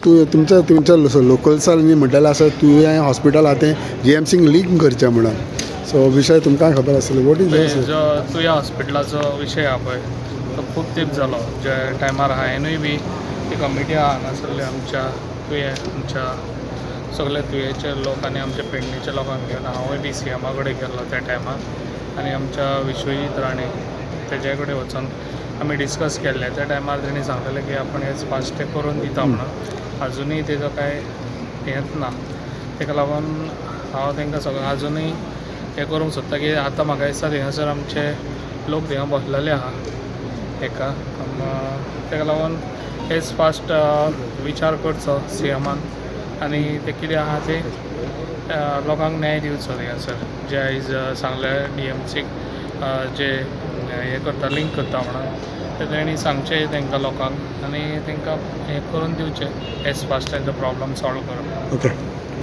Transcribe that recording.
तुमच्या लोकल्सांनी म्हटलेलें आसा तुवें हॉस्पिटल आहा तें GMCक लिंक करचें म्हणून. सो विशय तुमकां खबर आसतलो. वॉट इज जो तुया हॉस्पिटलाचो विशय आहा पळय तो खूब तेंप जालो. जे टायमार हांवेंनूय बी ती कमिटी आहा हांगासरले आमच्या आमच्या सगळे तुयेचे लोक आनी आमच्या पेडणेच्या लोकांक घेवन हांवूय बी CMा कडेन गेल्लो त्या टायमार आनी आमच्या विश्वजीत राणे तेजे कडेन वचून आमी डिस्कस केल्ले. त्या टायमार तेणी सांगलेलें की आपण हें फास्ट करून दिता म्हणून. आजुनूय तेजो कांय हेंच ना. तेका लागून हांव तेंकां सगळ्यांक आजुनूय हें करूंक सोदता की आतां म्हाका दिसता थिंगासर आमचे लोक थिंगा बसलेले आहा हेका. तेका लागून हेच फास्ट विचार करचो CMान आनी ते कितें आहा ते लोकांक न्याय दिवचो थिंगासर. जे आयज सांगलें DMCक जे हें करता लिंक करता म्हणून ते तेणी सांगचें तेंकां लोकांक आनी तेंकां हें करून दिवचें as fast as the problem solve करप. ओके.